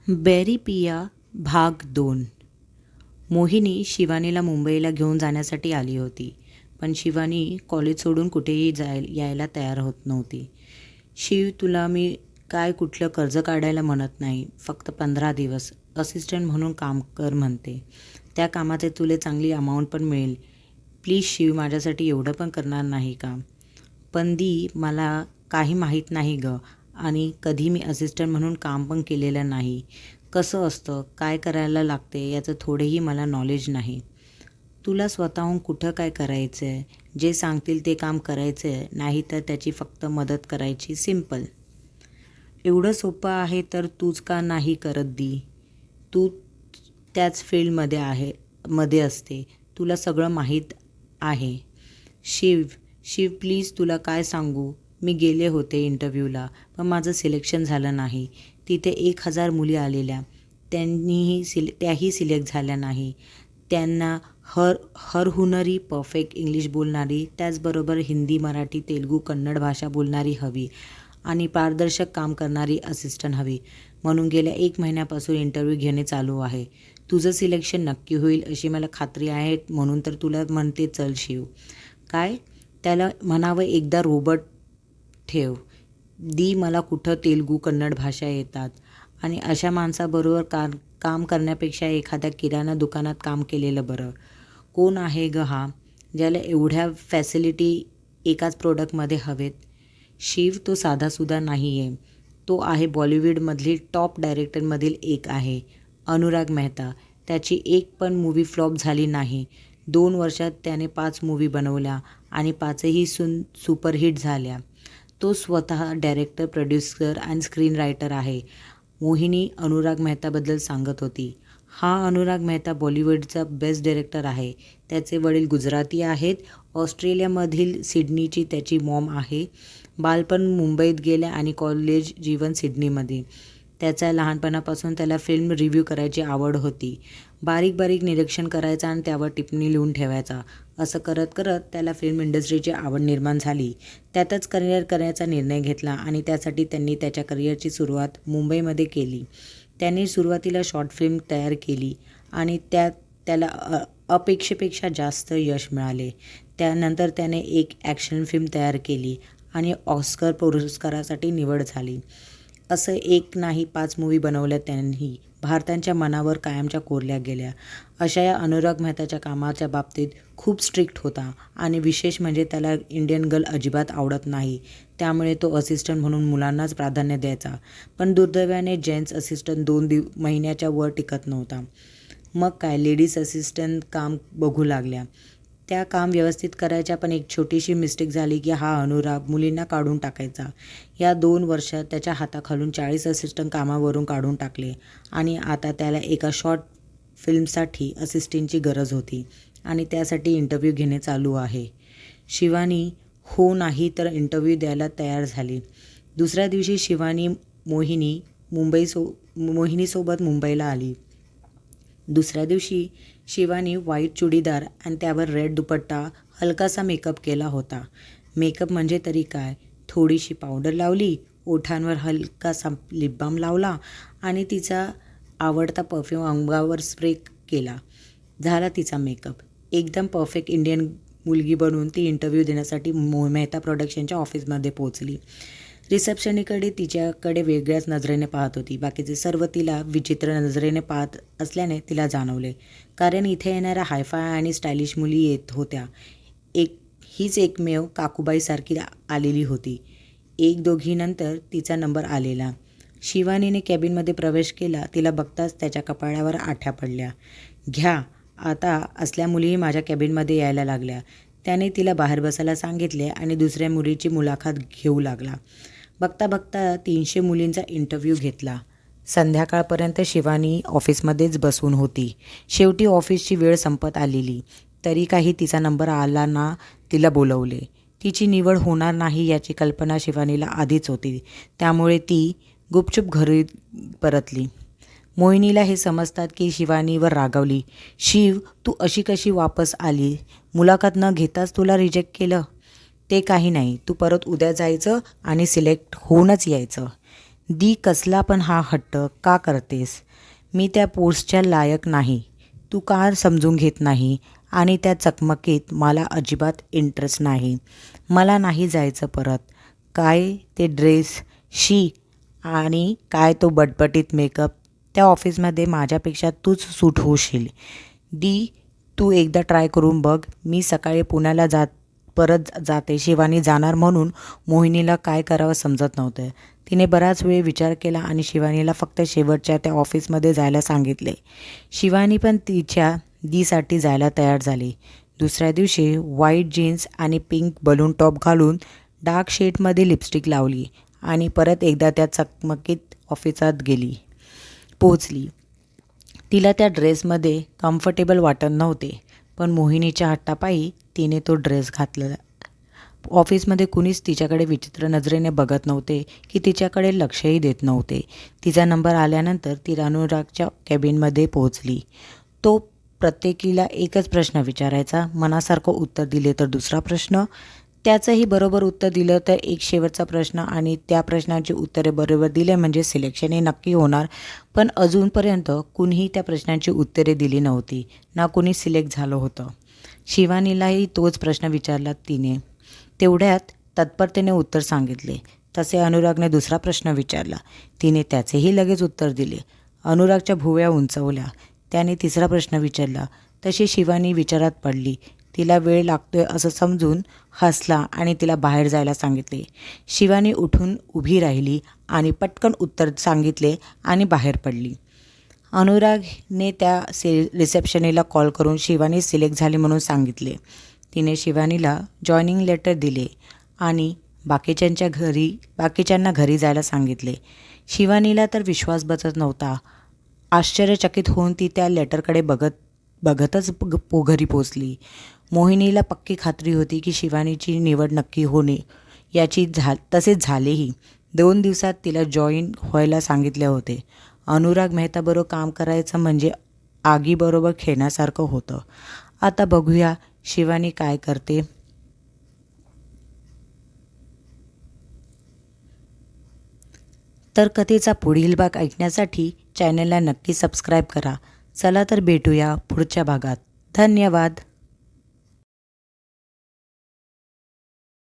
Berry पिया भाग 2. मोहिनी शिवानीला मुंबईला घेऊन जाण्यासाठी आली होती, पण शिवानी कॉलेज सोडून कुठेही यायला तयार होत नव्हती. शिव, तुला मी काय कुठलं कर्ज काढायला म्हणत नाही, फक्त 15 दिवस असिस्टंट म्हणून काम कर म्हणते. त्या कामाचे तुला चांगली अमाऊंट पण मिळेल. प्लीज शिव, माझ्यासाठी एवढं पण करणार नाही का? पण दी, मला काही माहीत नाही गं, आणि कधी मी असिस्टंट म्हणून काम पण केलेलं नाही. कसं असतं, काय करायला लागते याचं थोडेही मला नॉलेज नाही. तुला स्वतःहून कुठं काय करायचं आहे? जे सांगतील ते काम करायचं आहे, नाही तर त्याची फक्त मदत करायची, सिम्पल. एवढं सोपं आहे तर तूच का नाही करत दी? तू त्याच फील्डमध्ये असते, तुला सगळं माहीत आहे. शिव प्लीज, तुला काय सांगू, मी गेले होते इंटरव्ह्यूला, पण माझं सिलेक्शन झालं नाही. तिथे 1000 मुली आलेल्या, त्याही सिलेक्ट झाल्या नाही. त्यांना हरहुन्नरी परफेक्ट इंग्लिश बोलणारी, त्याचबरोबर हिंदी, मराठी, तेलुगू, कन्नड भाषा बोलणारी हवी, आणि पारदर्शक काम करणारी असिस्टंट हवी. म्हणून गेल्या 1 महिन्यापासून इंटरव्ह्यू घेणे चालू आहे. तुझं सिलेक्शन नक्की होईल अशी मला खात्री आहे, म्हणून तर तुला म्हणते, चल शिव. काय? त्याला म्हणावं एकदा रोबोट ठेव. दी, मला कुठं तेलुगू कन्नड भाषा येतात, आणि अशा माणसाबरोबर काम करण्यापेक्षा एखाद्या किराणा दुकानात काम केलेलं बरं. कोण आहे ग हा, ज्याला एवढ्या फॅसिलिटी एकाच प्रोडक्टमध्ये हवेत? शिव, तो साधासुद्धा नाही आहे. तो आहे बॉलिवूडमधील टॉप डायरेक्टरमधील एक आहे, अनुराग मेहता. त्याची एक पण मूवी फ्लॉप झाली नाही. 2 वर्षात त्याने 5 मूवी बनवल्या आणि 5ही सुपरहिट झाल्या. तो स्वतः डायरेक्टर, प्रोड्युसर आणि स्क्रीन रायटर आहे. मोहिनी अनुराग मेहताबद्दल सांगत होती. हा अनुराग मेहता बॉलिवूडचा बेस्ट डायरेक्टर आहे. त्याचे वडील गुजराती आहेत. ऑस्ट्रेलियामधील सिडनीची त्याची मॉम आहे. बालपण मुंबईत गेले आणि कॉलेज जीवन सिडनीमध्ये. त्याच्या लहानपणापासून त्याला फिल्म रिव्ह्यू करायची आवड होती. बारीक निरीक्षण करायचा आणि त्यावर टिप्पणी लिहून ठेवायचा. असं करत करत त्याला फिल्म इंडस्ट्रीची आवड निर्माण झाली. त्यातच करिअर करण्याचा निर्णय घेतला आणि त्यासाठी त्यांनी त्याच्या करिअरची सुरुवात मुंबईमध्ये केली. त्यांनी सुरुवातीला शॉर्ट फिल्म तयार केली आणि त्याला अपेक्षेपेक्षा जास्त यश मिळाले. त्यानंतर त्याने एक ॲक्शन फिल्म तयार केली आणि ऑस्कर पुरस्कारासाठी निवड झाली. असं एक नाही, 5 मूवी बनवल्या त्यांनी. भारताच्या मनावर कायमच्या कोरल्या गेल्या. अशा या अनुराग मेहताच्या कामाच्या बाबतीत खूप स्ट्रिक्ट होता, आणि विशेष म्हणजे त्याला इंडियन गर्ल अजिबात आवडत नाही. त्यामुळे तो असिस्टंट म्हणून मुलांनाच प्राधान्य द्यायचा. पण दुर्दैवाने जेंट्स असिस्टंट 2 महिन्याच्या वर टिकत नव्हता. मग काय, लेडीज असिस्टंट काम बघू लागल्या. त्या काम व्यवस्थित करायच्या, पण एक छोटीशी मिस्टेक झाली की हा अनुराग मुलींना काढून टाकायचा. या 2 वर्षात त्याच्या हाताखालून 40 असिस्टंट कामावरून काढून टाकले, आणि आता त्याला एका शॉर्ट फिल्मसाठी असिस्टंटची गरज होती, आणि त्यासाठी इंटरव्ह्यू घेणे चालू आहे. शिवानी हो नाही तर इंटरव्ह्यू द्यायला तयार झाली. दुसऱ्या दिवशी शिवानी मोहिनीसोबत मुंबईला आली. दुसऱ्या दिवशी शिवानी व्हाईट चुडीदार आणि त्यावर रेड दुपट्टा, हलकासा मेकअप केला होता. मेकअप म्हणजे तरी काय, थोडीशी पावडर लावली, ओठांवर हलकासा लिप बाम लावला, आणि तिचा आवडता परफ्यूम अंगावर स्प्रे केला. झाला तिचा मेकअप. एकदम परफेक्ट इंडियन मुलगी बनून ती इंटरव्ह्यू देण्यासाठी मेहता प्रोडक्शनच्या ऑफिसमध्ये पोहोचली. रिसेप्शनीकडे तिच्याकडे वेगळ्याच नजरेने पाहत होती. बाकीचे सर्व तिला विचित्र नजरेने पाहत असल्याने तिला जाणवले, कारण इथे येणाऱ्या हायफाय आणि स्टायलिश मुली येत होत्या. हीच एकमेव काकूबाईसारखी आलेली होती. 1-2 नंतर तिचा नंबर आलेला. शिवानीने कॅबिनमध्ये प्रवेश केला. तिला बघताच त्याच्या कपाळावर आठ्या पडल्या. घ्या, आता असल्या मुलीही माझ्या कॅबिनमध्ये यायला लागल्या. त्याने तिला बाहेर बसायला सांगितले आणि दुसऱ्या मुलीची मुलाखत घेऊ लागला. बघता 300 मुलींचा इंटरव्ह्यू घेतला. संध्याकाळपर्यंत शिवानी ऑफिसमध्येच बसून होती. शेवटी ऑफिसची वेळ संपत आलेली, तरी काही तिचा नंबर आला ना तिला बोलवले. तिची निवड होणार नाही याची कल्पना शिवानीला आधीच होती, त्यामुळे ती गुपचूप घरी परतली. मोहिनीला हे समजतात की शिवानीवर रागावली. शिव, तू अशी कशी वापस आली? मुलाखत न घेताच तुला रिजेक्ट केलं? ते काही नाही, तू परत उद्या जायचं आणि सिलेक्ट होऊनच यायचं. दी कसला पण हा हट्ट का करतेस? मी त्या पोस्टच्या लायक नाही. तू का समजून घेत नाही? आणि त्या चकमकीत मला अजिबात इंटरेस्ट नाही. मला नाही जायचं परत. काय ते ड्रेस, शी, आणि काय तो बटबटीत मेकअप. त्या ऑफिसमध्ये माझ्यापेक्षा तूच सूट होशील. दी, तू एकदा ट्राय करून बघ. मी सकाळी पुण्याला परत जाते. शिवानी जाणार म्हणून मोहिनीला काय करावं समजत नव्हतं. तिने बराच वेळ विचार केला आणि शिवानीला फक्त शेवटच्या त्या ऑफिसमध्ये जायला सांगितले. शिवानी पण तिच्या दीसाठी जायला तयार झाली. दुसऱ्या दिवशी व्हाईट जीन्स आणि पिंक बलून टॉप घालून डार्क शेडमध्ये लिपस्टिक लावली आणि परत एकदा त्या चकमकीत ऑफिसात पोहोचली. तिला त्या ड्रेसमध्ये कम्फर्टेबल वाटत नव्हते, पण मोहिनीच्या हट्टापायी तिने तो ड्रेस घातला. ऑफिसमध्ये कुणीच तिच्याकडे विचित्र नजरेने बघत नव्हते की तिच्याकडे लक्षही देत नव्हते. तिचा नंबर आल्यानंतर ती अनुरागच्या कॅबिनमध्ये पोहोचली. तो प्रत्येकीला एकच प्रश्न विचारायचा. मनासारखं उत्तर दिले तर दुसरा प्रश्न, त्याचंही बरोबर उत्तर दिलं तर एक शेवटचा प्रश्न, आणि त्या प्रश्नांची उत्तरे बरोबर दिले म्हणजे सिलेक्शनही नक्की होणार. पण अजूनपर्यंत कुणीही त्या प्रश्नांची उत्तरे दिली नव्हती, ना कुणी सिलेक्ट झालं होतं. शिवानीलाही तोच प्रश्न विचारला तिने. तेवढ्यात तत्परतेने उत्तर सांगितले. तसे अनुरागने दुसरा प्रश्न विचारला. तिने त्याचेही लगेच उत्तर दिले. अनुरागच्या भुवया उंचवल्या. त्याने तिसरा प्रश्न विचारला. तशी शिवानी विचारात पडली. तिला वेळ लागतोय असं समजून हसला आणि तिला बाहेर जायला सांगितले. शिवानी उठून उभी राहिली आणि पटकन उत्तर सांगितले आणि बाहेर पडली. अनुरागने त्या रिसेप्शनीला कॉल करून शिवानी सिलेक्ट झाली म्हणून सांगितले. तिने शिवानीला जॉईनिंग लेटर दिले आणि बाकीच्यांना घरी जायला सांगितले. शिवानीला तर विश्वास बसत नव्हता. आश्चर्यचकित होऊन ती त्या लेटरकडे बघतच घरी पोचली. मोहिनीला पक्की खात्री होती की शिवानीची निवड नक्की होणे याची तसेच झालेही. 2 दिवसात तिला जॉईन व्हायला सांगितले होते. अनुराग मेहताबरोबर काम करायचं म्हणजे आगीबरोबर खेळण्यासारखं होतं. आता बघूया शिवानी काय करते. तर कथेचा पुढील भाग ऐकण्यासाठी चॅनलला नक्की सबस्क्राईब करा. चला तर भेटूया पुढच्या भागात. धन्यवाद.